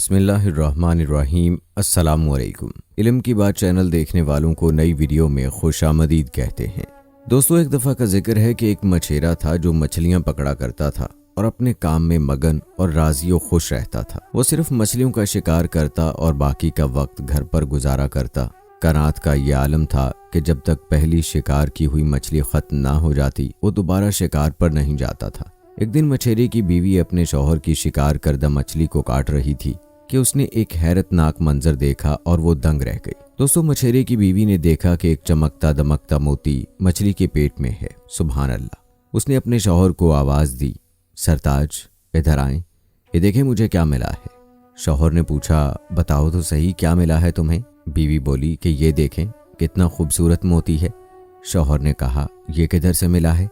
बिस्मिल्लाहिर्रहमानिर्रहीम। अस्सलामुअलैकुम। इल्म की बात चैनल देखने वालों को नई वीडियो में खुशामदीद कहते हैं। दोस्तों, एक दफ़ा का जिक्र है कि एक मछेरा था जो मछलियां पकड़ा करता था और अपने काम में मगन और राज़ी और खुश रहता था। वो सिर्फ मछलियों का शिकार करता और बाकी का वक्त घर पर गुजारा करता। कायनात का ये आलम था कि जब तक पहली शिकार की हुई मछली खत्म ना हो जाती वो दोबारा शिकार पर नहीं जाता था। एक दिन मछेरे की बीवी अपने शौहर की शिकार करदा मछली को काट रही थी कि उसने एक हैरतनाक मंजर देखा और वो दंग रह गई। दोस्तों, मछेरे की बीवी ने देखा कि एक चमकता दमकता मोती मछली के पेट में है। सुभान अल्लाह। उसने अपने शौहर को आवाज दी, सरताज इधर आए, ये देखें मुझे क्या मिला है। शौहर ने पूछा, बताओ तो सही क्या मिला है तुम्हें। बीवी बोली कि ये देखें कितना खूबसूरत मोती है। शौहर ने कहा, ये किधर से मिला है।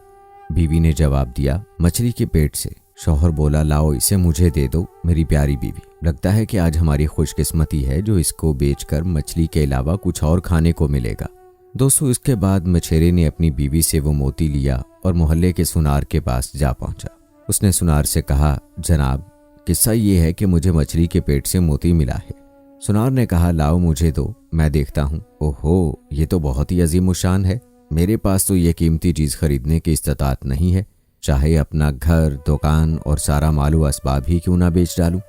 बीवी ने जवाब दिया, मछली के पेट से। शौहर बोला, लाओ इसे मुझे दे दो मेरी प्यारी बीवी। लगता है कि आज हमारी खुशकिस्मती है जो इसको बेचकर मछली के अलावा कुछ और खाने को मिलेगा। दोस्तों, इसके बाद मछेरे ने अपनी बीवी से वो मोती लिया और मोहल्ले के सुनार के पास जा पहुंचा। उसने सुनार से कहा, जनाब किस्सा ये है कि मुझे मछली के पेट से मोती मिला है। सुनार ने कहा, लाओ मुझे दो, मैं देखता हूँ। ओहो, ये तो बहुत ही अजीम शान है। मेरे पास तो ये कीमती चीज खरीदने की इस्तात नहीं है, चाहे अपना घर, दुकान और सारा मालो असबाब ही क्यों ना बेच डालूं।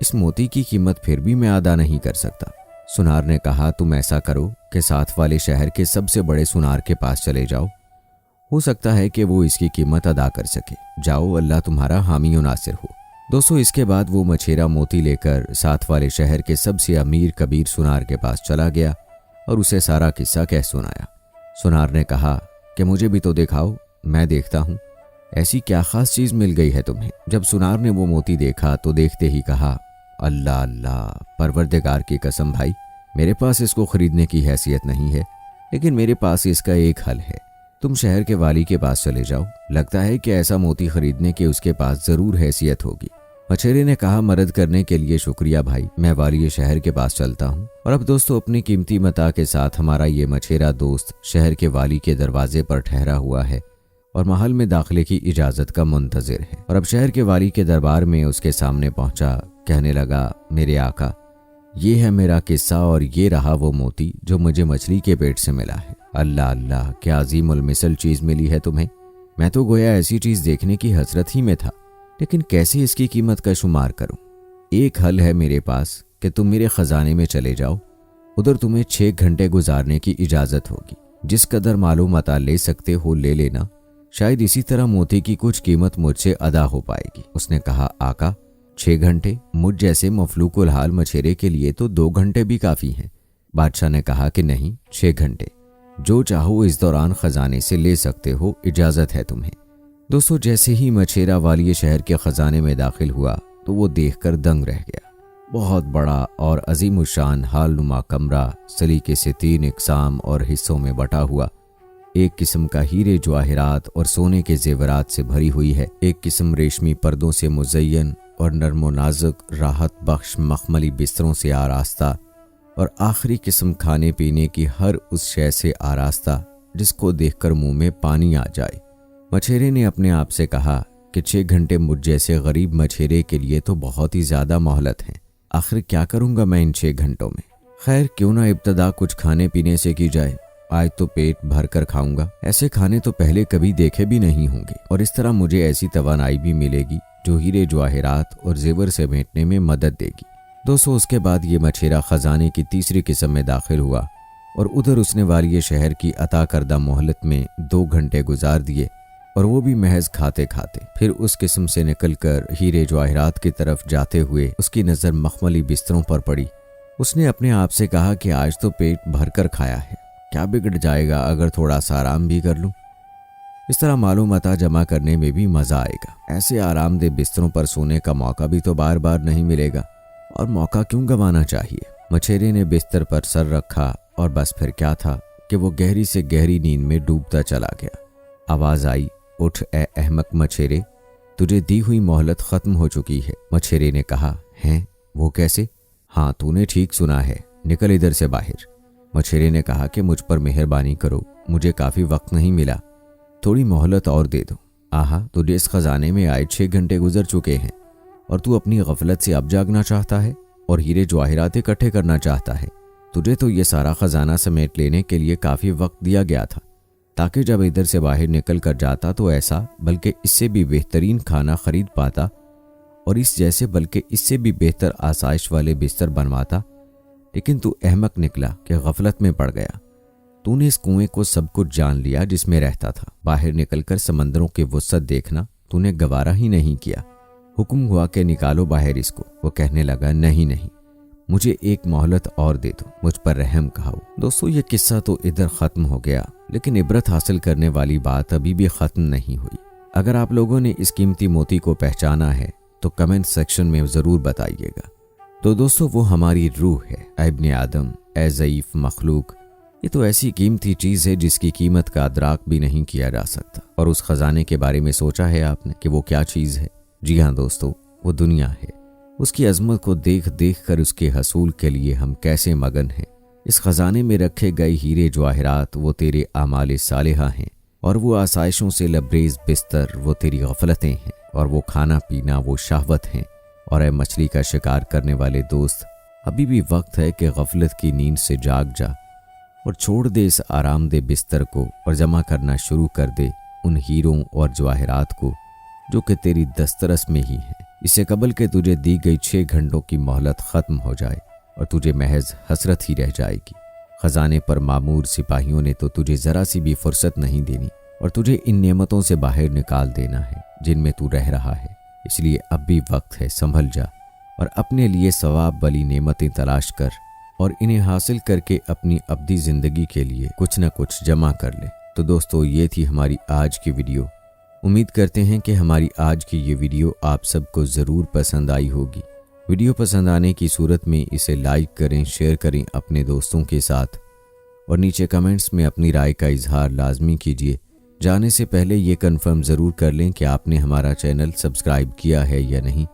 इस मोती की कीमत फिर भी मैं अदा नहीं कर सकता। सुनार ने कहा, तुम ऐसा करो कि साथ वाले शहर के सबसे बड़े सुनार के पास चले जाओ, हो सकता है कि वो इसकी कीमत अदा कर सके। जाओ, अल्लाह तुम्हारा हामी और नासिर हो। दोस्तों, इसके बाद वो मछेरा मोती लेकर साथ वाले शहर के सबसे अमीर कबीर सुनार के पास चला गया और उसे सारा किस्सा कह सुनाया। सुनार ने कहा कि मुझे भी तो दिखाओ, मैं देखता हूँ ऐसी क्या खास चीज मिल गई है तुम्हें। जब सुनार ने वो मोती देखा तो देखते ही कहा, अल्लाह अल्लाह, परवरदिगार की कसम भाई, मेरे पास इसको खरीदने की हैसियत नहीं है, लेकिन मेरे पास इसका एक हल है। तुम शहर के वाली के पास चले जाओ, लगता है कि ऐसा मोती खरीदने की उसके पास जरूर हैसियत होगी। मछेरे ने कहा, मदद करने के लिए शुक्रिया भाई, मैं वाली शहर के पास चलता हूँ। और अब दोस्तों, अपनी कीमती मता के साथ हमारा ये मछेरा दोस्त शहर के वाली के दरवाजे पर ठहरा हुआ है और महल में दाखिले की इजाजत का मुंतजिर है। और अब शहर के वाली के दरबार में उसके सामने पहुंचा, कहने लगा, मेरे आका, ये है मेरा किस्सा और ये रहा वो मोती जो मुझे मछली के पेट से मिला है। अल्लाह अल्लाह, क्या अजीमुल मिसल चीज मिली है तुम्हें। मैं तो गोया ऐसी चीज देखने की हसरत ही में था, लेकिन कैसे इसकी कीमत का शुमार करूं। एक हल है मेरे पास कि तुम मेरे खजाने में चले जाओ, उधर तुम्हें 6 घंटे गुजारने की इजाजत होगी। जिस कदर मालूमात ले सकते हो ले लेना, शायद इसी तरह मोती की कुछ कीमत मुझसे अदा हो पाएगी। उसने कहा, आका 6 घंटे, मुझ जैसे मफलूकुल हाल मछेरे के लिए तो 2 घंटे भी काफी हैं। बादशाह ने कहा कि नहीं, 6 घंटे, जो चाहो इस दौरान खजाने से ले सकते हो, इजाजत है तुम्हें। दोस्तों, जैसे ही मछेरा वाली शहर के खजाने में दाखिल हुआ तो वो देखकर दंग रह गया। बहुत बड़ा और अजीमुशान हालनुमा कमरा सलीके से 3 इकसाम और हिस्सों में बटा हुआ, एक किस्म का हीरे जवाहिरात और सोने के जेवरात से भरी हुई है, एक किस्म रेशमी पर्दों से मुज़य्यन और नर्मो नाजुक राहत बख्श मखमली बिस्तरों से आरास्ता, और आखिरी किस्म खाने पीने की हर उस शय से आरास्ता जिसको देखकर मुंह में पानी आ जाए। मछेरे ने अपने आप से कहा कि 6 घंटे मुझ जैसे गरीब मछेरे के लिए तो बहुत ही ज्यादा मोहलत है। आखिर क्या करूंगा मैं इन 6 घंटों में। खैर, क्यों ना इब्तदा कुछ खाने पीने से की जाए। आज तो पेट भर कर खाऊंगा, ऐसे खाने तो पहले कभी देखे भी नहीं होंगे, और इस तरह मुझे ऐसी तवानाई भी मिलेगी जो हीरे जवाहिरात और जेवर से भेंटने में मदद देगी। दोस्तों, उसके बाद ये मछेरा खजाने की तीसरी किस्म में दाखिल हुआ और उधर उसने वाली शहर की अता करदा मोहलत में 2 घंटे गुजार दिए, और वो भी महज खाते खाते। फिर उस किस्म से निकलकर हीरे जवाहिरात की तरफ जाते हुए उसकी नज़र मखमली बिस्तरों पर पड़ी। उसने अपने आप से कहा कि आज तो पेट भरकर खाया है, क्या बिगड़ जाएगा अगर थोड़ा सा आराम भी कर लूं। इस तरह मालूमात जमा करने में भी मजा आएगा। ऐसे आरामदेह बिस्तरों पर सोने का मौका भी तो बार बार नहीं मिलेगा, और मौका क्यों गंवाना चाहिए। मछेरे ने बिस्तर पर सर रखा और बस फिर क्या था कि वो गहरी से गहरी नींद में डूबता चला गया। आवाज आई, उठ ए अहमक मछेरे, तुझे दी हुई मोहलत खत्म हो चुकी है। मछेरे ने कहा, हैं, वो कैसे। हाँ, तूने ठीक सुना है, निकल इधर से बाहर। मछेरे ने कहा कि मुझ पर मेहरबानी करो, मुझे काफी वक्त नहीं मिला, थोड़ी मोहलत और दे दो। आहा, तुझे इस खजाने में आए 6 घंटे गुजर चुके हैं और तू अपनी गफलत से अब जागना चाहता है। और हीरे जवाहरात इकट्ठे करना चाहता है। तुझे तो ये सारा खजाना समेट लेने के लिए काफ़ी वक्त दिया गया था, ताकि जब इधर से बाहर निकल कर जाता तो ऐसा बल्कि इससे भी बेहतरीन खाना खरीद पाता और इस जैसे बल्कि इससे भी बेहतर आसाइश वाले बिस्तर बनवाता। लेकिन तू अहमक निकला कि गफलत में पड़ गया। तूने इस कुएं को सब कुछ जान लिया जिसमें रहता था। बाहर निकलकर समंदरों के वसत देखना तूने गवारा ही नहीं किया। हुक्म हुआ कि निकालो बाहर इसको। वो कहने लगा, नहीं नहीं, मुझे एक मोहलत और दे दो, मुझ पर रहम खाओ। दोस्तों, ये किस्सा तो इधर ख़त्म हो गया, लेकिन इबरत हासिल करने वाली बात अभी भी ख़त्म नहीं हुई। अगर आप लोगों ने इस कीमती मोती को पहचाना है तो कमेंट सेक्शन में ज़रूर बताइएगा। तो दोस्तों, वो हमारी रूह है, इब्ने आदम, ए ज़ईफ़ मखलूक। ये तो ऐसी कीमती चीज़ है जिसकी कीमत का अदराक भी नहीं किया जा सकता। और उस ख़जाने के बारे में सोचा है आपने कि वो क्या चीज़ है? जी हाँ दोस्तों, वो दुनिया है। उसकी अजमत को देख देख कर उसके हसूल के लिए हम कैसे मगन हैं। इस खजाने में रखे गए हीरे जवाहरात वो तेरे आमाल सालिहा हैं, और वो आसाइशों से लबरेज बिस्तर वो तेरी गफलतें हैं, और वो खाना पीना वो शहवत हैं। और ए मछली का शिकार करने वाले दोस्त, अभी भी वक्त है कि गफलत की नींद से जाग जा और छोड़ दे इस आरामदेह बिस्तर को और जमा करना शुरू कर दे उन हीरों और जवाहरात को जो कि तेरी दस्तरस में ही है। इससे कबल के तुझे दी गई 6 घंटों की मोहलत ख़त्म हो जाए और तुझे महज हसरत ही रह जाएगी। खजाने पर मामूर सिपाहियों ने तो तुझे ज़रा सी भी फुर्सत नहीं देनी और तुझे इन नेमतों से बाहर निकाल देना है जिनमें तू रह रहा है। इसलिए अब भी वक्त है, संभल जा और अपने लिए सवाब वाली नेमतें तलाश कर और इन्हें हासिल करके अपनी अब्दी ज़िंदगी के लिए कुछ न कुछ जमा कर ले। तो दोस्तों, ये थी हमारी आज की वीडियो। उम्मीद करते हैं कि हमारी आज की ये वीडियो आप सबको ज़रूर पसंद आई होगी। वीडियो पसंद आने की सूरत में इसे लाइक करें, शेयर करें अपने दोस्तों के साथ और नीचे कमेंट्स में अपनी राय का इजहार लाजमी कीजिए। जाने से पहले ये कंफर्म ज़रूर कर लें कि आपने हमारा चैनल सब्सक्राइब किया है या नहीं।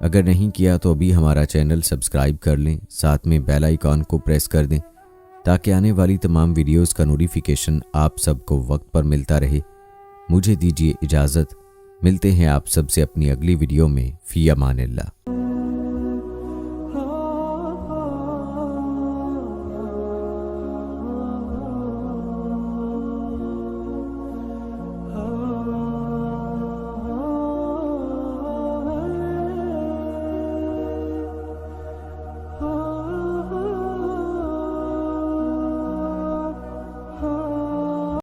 अगर नहीं किया तो अभी हमारा चैनल सब्सक्राइब कर लें, साथ में बेल आइकॉन को प्रेस कर दें ताकि आने वाली तमाम वीडियोस का नोटिफिकेशन आप सबको वक्त पर मिलता रहे। मुझे दीजिए इजाज़त, मिलते हैं आप सबसे अपनी अगली वीडियो में। फ़ी अमानिल्लाह।